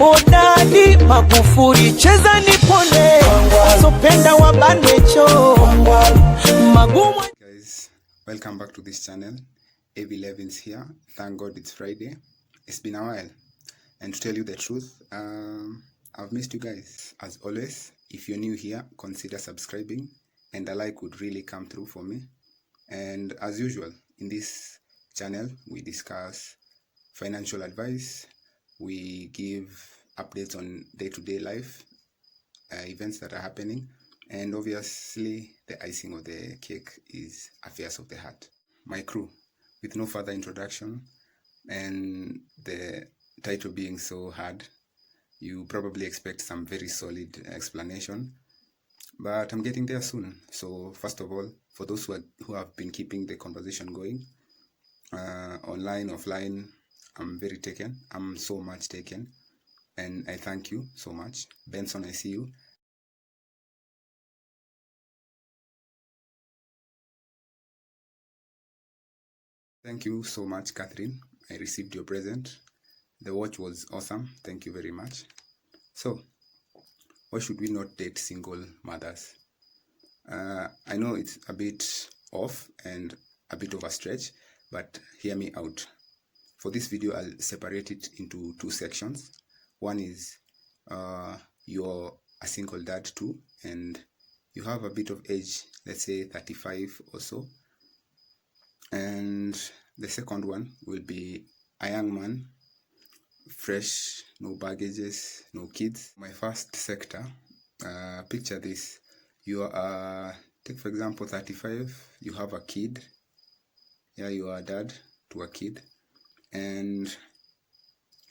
Odadi Magufuli cheza nipone, sopenda wabanwecho magumu. Guys, welcome back to this channel. AB Levins here. Thank God it's Friday. It's been a while, and to tell you the truth, I've missed you guys. As always, if you're new here, consider subscribing, and a like would really come through for me. And as usual, in this channel, we discuss financial advice, we give updates on day-to-day life, events that are happening, and obviously the icing of the cake is affairs of the heart. My crew, with no further introduction, and the title being so hard, you probably expect some very solid explanation, but I'm getting there soon. So first of all, for those who have been keeping the conversation going, online, offline, I'm very taken. I'm so much taken, and I thank you so much. Benson, I see you. Thank you so much, Catherine. I received your present. The watch was awesome. Thank you very much. So, why should we not date single mothers? I know it's a bit off and a bit of a stretch, but hear me out. For this video, I'll separate it into two sections. One is you're a single dad too, and you have a bit of age, let's say 35 or so. And the second one will be a young man, fresh, no baggages, no kids. My first sector, picture this. You are, take for example, 35, you have a kid. Yeah, you are a dad to a kid. And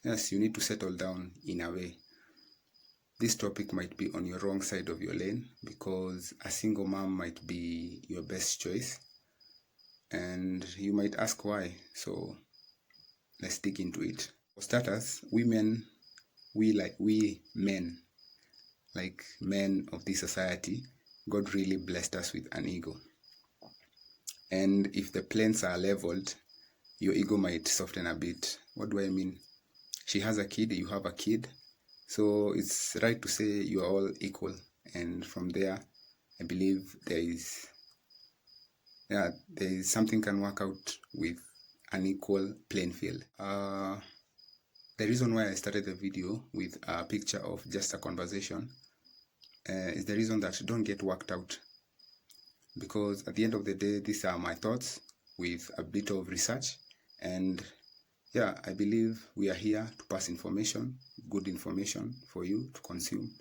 yes, you need to settle down in a way. This topic might be on your wrong side of your lane because a single mom might be your best choice. And you might ask why. So let's dig into it. For starters, we men, like men of this society, God really blessed us with an ego. And if the planes are leveled, your ego might soften a bit. What do I mean? She has a kid, you have a kid. So it's right to say you are all equal. And from there, I believe there is something can work out with an equal playing field. The reason why I started the video with a picture of just a conversation is the reason that don't get worked out. Because at the end of the day, these are my thoughts with a bit of research. And yeah, I believe we are here to pass information, good information for you to consume.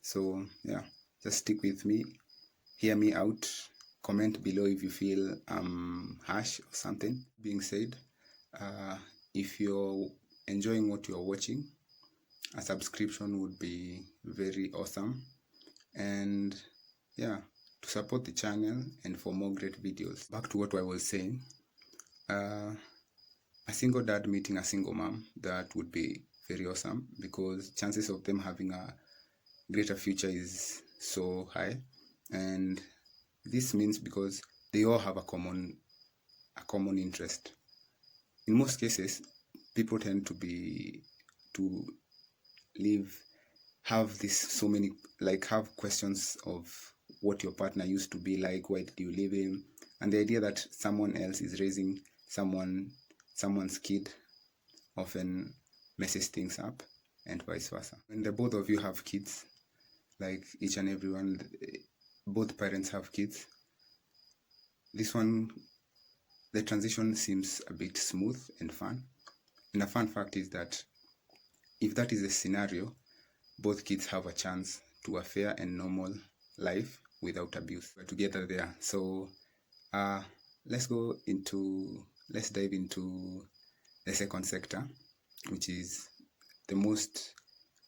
So yeah, just stick with me, hear me out, comment below if you feel I'm harsh or something. Being said, if you're enjoying what you're watching, a subscription would be very awesome. And yeah, to support the channel and for more great videos. Back to what I was saying. A single dad meeting a single mom, that would be very awesome because chances of them having a greater future is so high. And this means because they all have a common interest. In most cases, people tend to have questions of what your partner used to be like, why did you leave him, and the idea that someone else is raising someone's kid often messes things up, and vice versa. When the both of you have kids, like each and everyone, both parents have kids, this one, the transition seems a bit smooth and fun. And a fun fact is that if that is the scenario, both kids have a chance to a fair and normal life without abuse. We're together there. So let's dive into the second sector, which is the most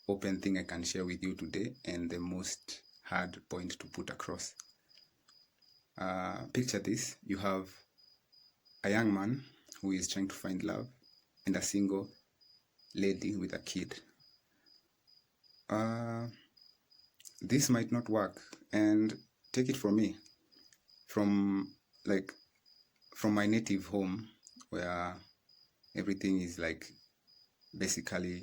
open thing I can share with you today and the most hard point to put across. Picture this. You have a young man who is trying to find love and a single lady with a kid. This might not work, and take it from me, from my native home where everything is like basically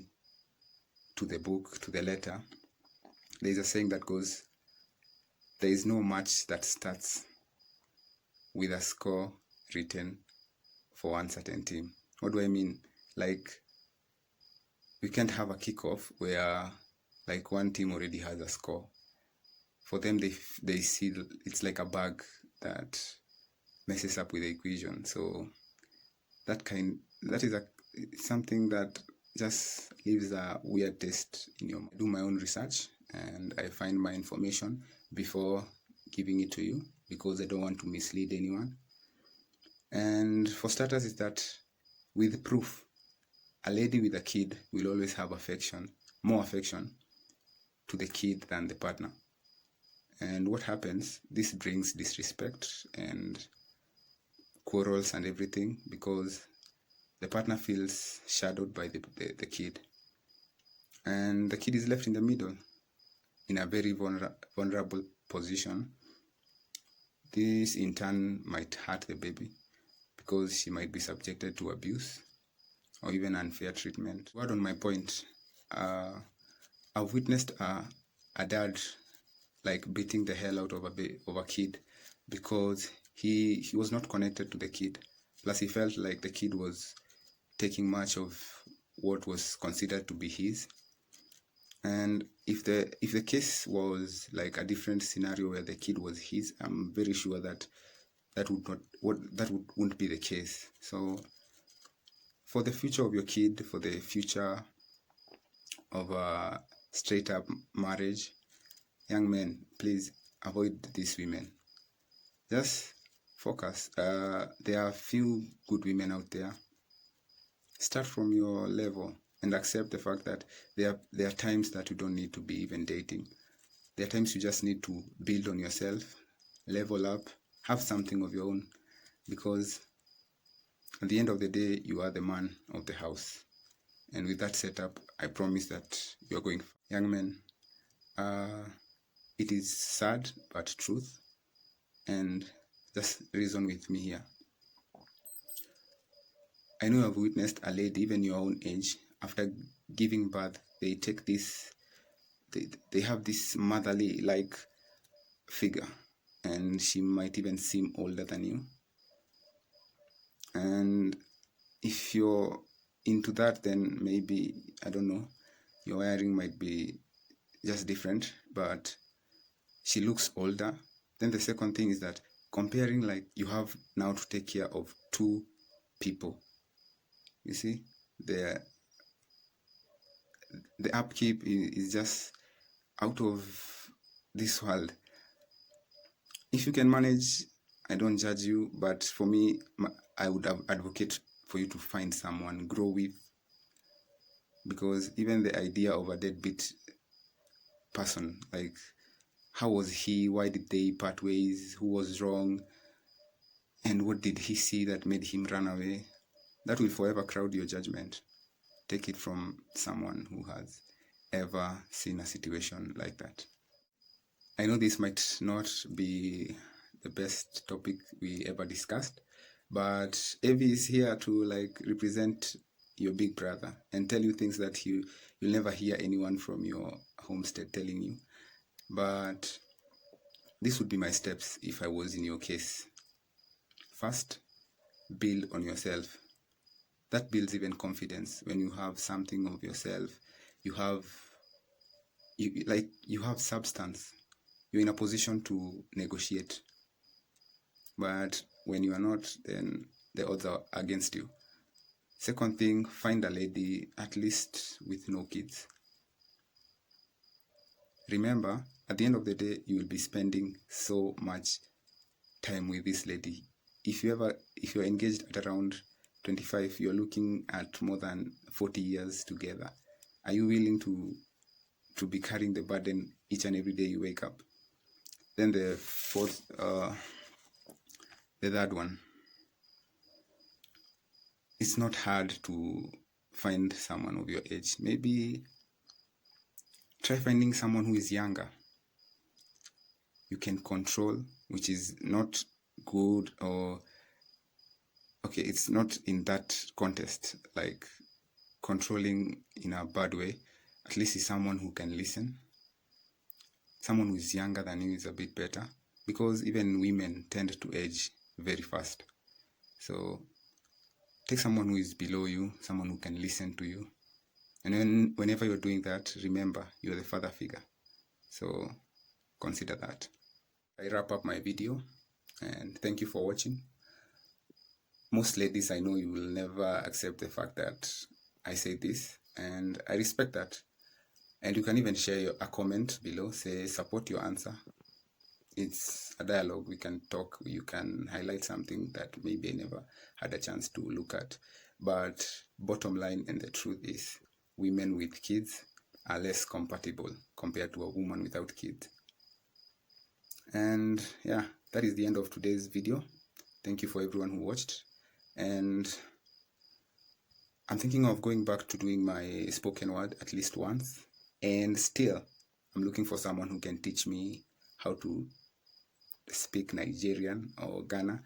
to the book, to the letter, there's a saying that goes, there is no match that starts with a score written for one certain team. What do I mean? Like, we can't have a kickoff where like one team already has a score. For them, they see it's like a bug that messes up with the equation. So that is something that just leaves a weird taste in your mind. I do my own research and I find my information before giving it to you because I don't want to mislead anyone. And for starters is that with proof, a lady with a kid will always have more affection to the kid than the partner. And what happens, this brings disrespect and quarrels and everything because the partner feels shadowed by the kid. And the kid is left in the middle in a very vulnerable position. This in turn might hurt the baby because she might be subjected to abuse or even unfair treatment. Word on my point, I've witnessed a dad like beating the hell out of a kid because he was not connected to the kid. Plus he felt like the kid was taking much of what was considered to be his. And if the case was like a different scenario where the kid was his, I'm very sure that wouldn't be the case. So for the future of your kid, for the future of a straight up marriage, young men, please avoid these women. Just focus. There are few good women out there. Start from your level and accept the fact that there are times that you don't need to be even dating. There are times you just need to build on yourself, level up, have something of your own, because at the end of the day, you are the man of the house. And with that setup, I promise that you're going. Young men, it is sad but truth, and just reason with me here. I know I've witnessed a lady, even your own age, after giving birth, they take this, they have this motherly like figure, and she might even seem older than you. And if you're into that, then maybe, I don't know, your wiring might be just different, but she looks older. Then the second thing is that comparing, like, you have now to take care of two people. You see, the upkeep is just out of this world. If you can manage, I don't judge you, but for me, I would advocate for you to find someone, grow with, because even the idea of a deadbeat person, like, how was he, why did they part ways, who was wrong, and what did he see that made him run away, that will forever crowd your judgment. Take it from someone who has ever seen a situation like that. I know this might not be the best topic we ever discussed, but Evie is here to like represent your big brother and tell you things that you'll never hear anyone from your homestead telling you. But this would be my steps if I was in your case. First, build on yourself. That builds even confidence. When you have something of yourself, you have substance. You're in a position to negotiate. But when you are not, then the odds are against you. Second thing, find a lady, at least with no kids. Remember, at the end of the day, you will be spending so much time with this lady. If you're engaged at around 25, you're looking at more than 40 years together. Are you willing to be carrying the burden each and every day you wake up? Then the third one, it's not hard to find someone of your age. Maybe try finding someone who is younger. You can control, which is not good, or okay, it's not in that context, like controlling in a bad way. at least is someone who can listen. Someone who is younger than you is a bit better, because even women tend to age very fast. So take someone who is below you, someone who can listen to you. And whenever you're doing that, remember, you're the father figure. So consider that. I wrap up my video, and thank you for watching. Most ladies, I know you will never accept the fact that I say this, and I respect that. And you can even share a comment below, say support your answer. It's a dialogue. We can talk. You can highlight something that maybe I never had a chance to look at. But bottom line and the truth is, women with kids are less compatible compared to a woman without kids. And yeah, that is the end of today's video. Thank you for everyone who watched. And I'm thinking of going back to doing my spoken word at least once. And still, I'm looking for someone who can teach me how to speak Nigerian or Ghana.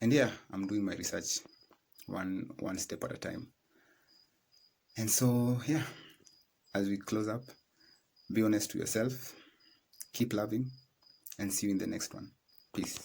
And yeah, I'm doing my research one step at a time. And so yeah, as we close up, be honest to yourself, keep loving, and see you in the next one. Peace.